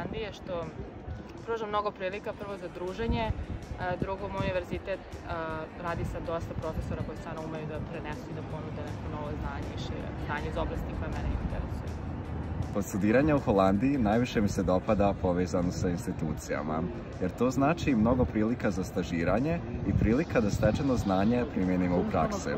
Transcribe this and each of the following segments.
Holandiji je što pruža mnogo prilika, prvo za druženje, drugo, moj univerzitet radi sa dosta profesora koji stvarno umeju da prenesu i da ponude neko novo znanje i šire znanje iz oblasti koje mene interesuje. Od studiranja u Holandiji najviše mi se dopada povezano sa institucijama, jer to znači mnogo prilika za stažiranje i prilika da stečeno znanje primijenimo u praksi.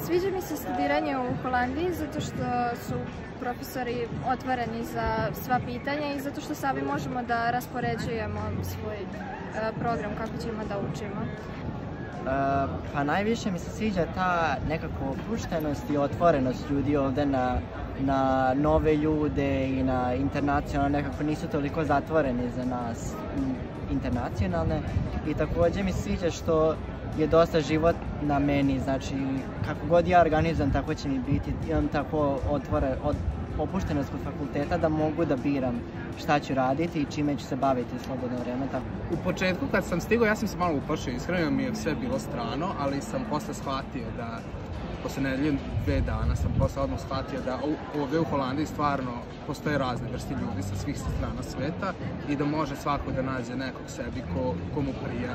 Sviđa mi se studiranje u Holandiji zato što su profesori otvoreni za sva pitanja i zato što sami možemo da raspoređujemo svoj program kako ćemo da učimo. Pa najviše mi se sviđa ta nekako opuštenost i otvorenost ljudi ovde na nove ljude i na internacionalne, nekako nisu toliko zatvoreni za nas internacionalne. I takođe mi se sviđa što je dosta život na meni, znači kako god ja organizujem tako će mi biti, imam tako opuštenost kod fakulteta da mogu da biram šta ću raditi i čime ću se baviti u slobodno vreme. U početku kad sam stigao ja sam se malo uplašio, iskreno mi je sve bilo strano, ali sam posle shvatio da posle nedelju 2 dana sam posle odmah shvatio da ovdje u Holandiji stvarno postoje razne vrste ljudi sa svih strana sveta i da može svako da nađe nekog sebi ko mu prija.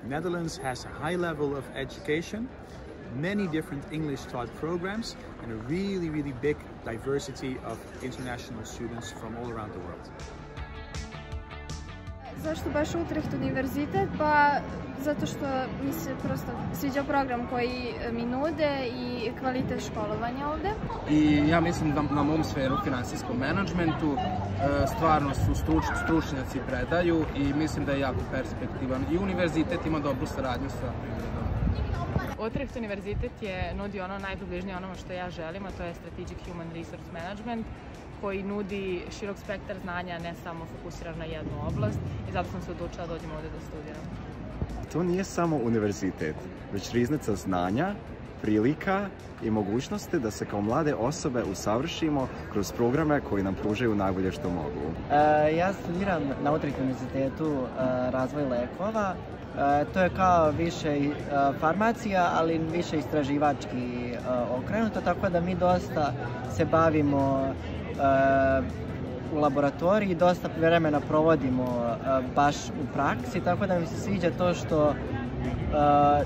Netherlands has a high level of education, many different English taught programs, and a really big diversity of international students from all around the world. Zašto baš Utrecht univerzitet? Pa zato što mi se prosto sviđa program koji mi nude i kvalitet školovanja ovde. I ja mislim da na mom sferu finansijskom menadžmentu stvarno su stručnjaci predaju i mislim da je jako perspektivan. I univerzitet ima dobru saradnju sa privredom. Utrecht univerzitet nudi ono najpribližnije onome što ja želim, a to je Strategic Human Resource Management, koji nudi širok spektar znanja, ne samo fokusiran na jednu oblast i zato sam se odlučila da dođem ovde da studiram. To nije samo univerzitet, već riznica znanja, prilika i mogućnosti da se kao mlade osobe usavršimo kroz programe koji nam pružaju najbolje što mogu. Ja studiram na Utrecht univerzitetu razvoj lekova. To je kao više farmacija, ali više istraživački okrenuto, tako da mi dosta se bavimo u laboratoriji, dosta vremena provodimo baš u praksi, tako da mi se sviđa to što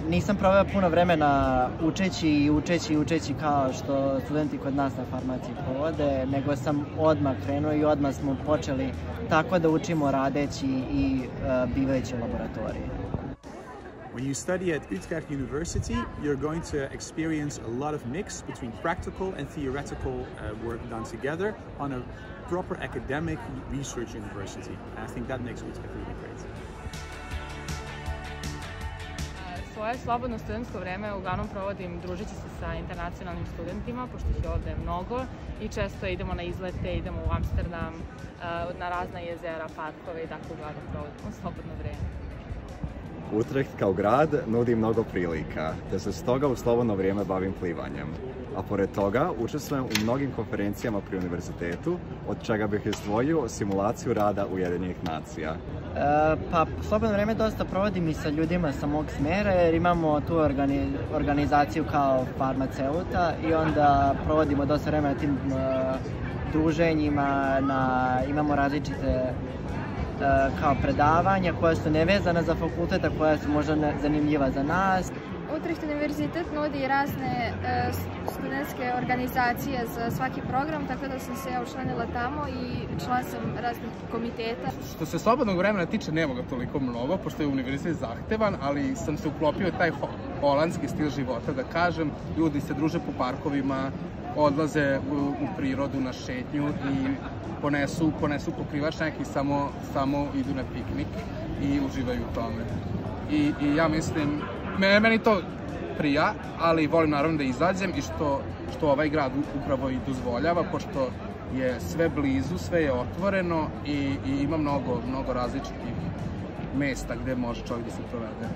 nisam proveo puno vremena učeći kao što studenti kod nas na farmaciji provode, nego sam odmah krenuo i odmah smo počeli tako da učimo radeći i bivajući u laboratoriji. When you study at Utrecht University, you're going to experience a lot of mix between practical and theoretical work done together on a proper academic research university. And I think that makes Utrecht really great. Svoje slobodno studentsko vreme uglavnom provodim družeći se sa internacionalnim studentima, pošto ih je ovde mnogo i često idemo na izlete, idemo u Amsterdam, na razna jezera, parkove i tako uglavnom provodimo slobodno vreme. Utrecht kao grad nudi mnogo prilika, te se stoga u slobodno vrijeme bavim plivanjem. A pored toga učestvujem u mnogim konferencijama pri univerzitetu, od čega bih izdvojio simulaciju rada Ujedinjenih nacija. Pa slobodno vrijeme dosta provodim i sa ljudima sa mog smjera, jer imamo tu organizaciju kao farmaceuta i onda provodimo dosta vremena na tim druženjima, imamo različite kao predavanja koja su nevezana za fakultet, a koja su možda zanimljiva za nas. Utrecht univerzitet nudi razne studentske organizacije za svaki program, tako da sam se ja učlanila tamo i član sam raznih komiteta. Što se slobodnog vremena tiče, nema ga toliko mnogo, pošto je univerzitet zahtevan, ali sam se uklopio u taj holandski stil života, da kažem. Ljudi se druže po parkovima, odlaze u prirodu na šetnju i ponesu pokrivač neki, samo idu na piknik i uživaju u tome. I ja mislim, meni to prija, ali volim naravno da izađem i što ovaj grad upravo i dozvoljava, pošto je sve blizu, sve je otvoreno i ima mnogo različitih mesta gde može čovjek da se provede.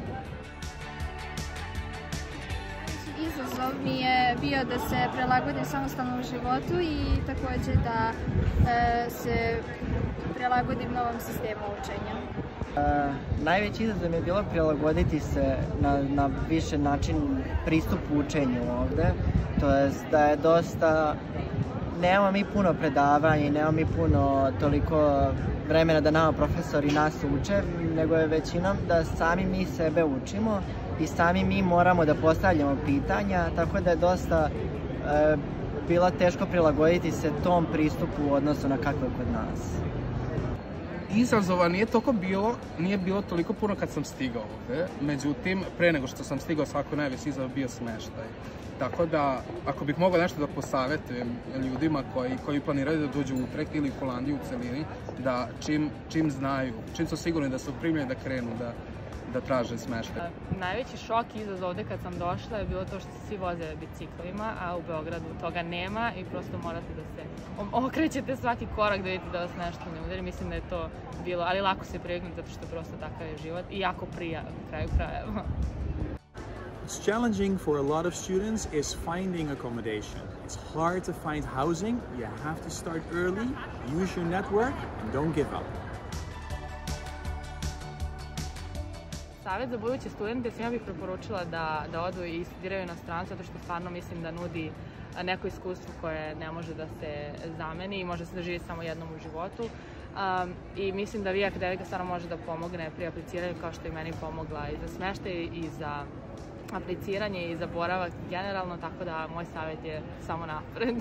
Izazov mi je bio da se prilagodim samostalnom životu i takođe da se prilagodim novom sistemu učenja. Najveći izazov mi je bilo prilagoditi se na više način pristup učenju ovde, to jest da je dosta nemamo mi puno predavanja i nemamo mi puno toliko vremena da nama profesori nas uče, nego je većinom da sami mi sebe učimo i sami mi moramo da postavljamo pitanja, tako da je dosta bilo teško prilagoditi se tom pristupu u odnosu na kako je kod nas. Izazova nije bilo toliko puno kad sam stigao ovde, međutim, pre nego što sam stigao, svako najveći izazov bio smeštaj. Tako da, ako bih mogao nešto da posavetujem ljudima koji planiraju da dođu u Utrecht ili u Holandiju u celini, da čim znaju, čim su sigurni da su primljeni da krenu da traže smeštaj. Najveći šok i izazov ovde kad sam došla je bilo to što svi voze biciklovima, a u Beogradu toga nema i prosto morate da se okrećete svaki korak da vidite da vas nešto ne udari. Mislim da je to bilo, ali lako se priviknuti zato što prosto takav je život i jako prija na kraju krajeva. What's challenging for a lot of students is finding accommodation. It's hard to find housing. You have to start early, use your network, and don't give up. Savet za buduće studente svima bih preporučila da odu i studiraju u inostranstvu, zato što stvarno mislim da nudi neko iskustvo koje ne može da se zameni i može se doživjeti samo jednom u životu. I mislim da vi akademika stvarno može da pomogne pri apliciranju kao što je meni pomogla i za smeštaj i za apliciranje i za boravak generalno, tako da moj savjet je samo napred.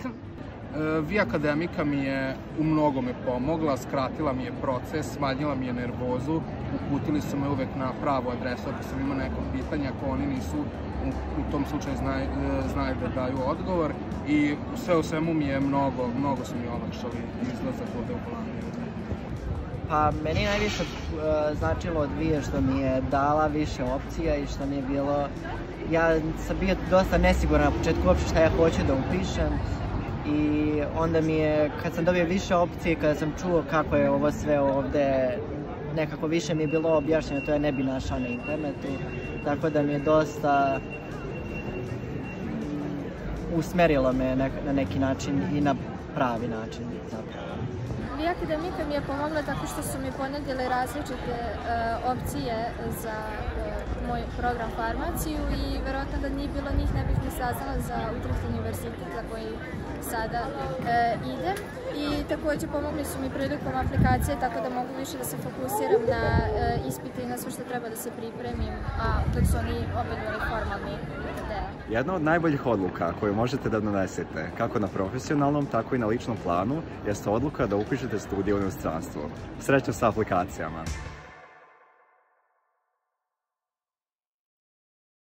Vi akademika mi je u mnogome pomogla, skratila mi je proces, smanjila mi je nervozu, uputili su me uvek na pravu adresu ako sam imao neko pitanje, ako oni nisu u tom slučaju znaju da daju odgovor i sve u svemu mi je mnogo su mi olakšali izlazak ovde u Holandiju. Pa meni najviše značilo od VIA što mi je dala više opcija i što mi je bilo... Ja sam bio dosta nesiguran na početku uopšte šta ja hoću da upišem i onda mi je, kad sam dobio više opcije, kada sam čuo kako je ovo sve ovde, nekako više mi je bilo objašnjeno, to ja ne bi našao na internetu, tako da mi je dosta usmerilo me na neki način i na pravi način zapravo. VIA akademika mi je pomogla tako što su mi ponudili različite opcije za moj program farmaciju i verovatno da nije bilo njih ne bih ni saznala za Utrecht univerzitet za koji sada idem. I takođe pomogli su mi prilikom aplikacije tako da mogu više da se fokusiram na ispite i na sve što treba da se pripremim, a dok su oni objedvali formalni deo. Jedna od najboljih odluka koju možete da donesete, kako na profesionalnom, tako i na ličnom planu, jeste odluka da upišete studije u inostranstvu. Srećno sa aplikacijama!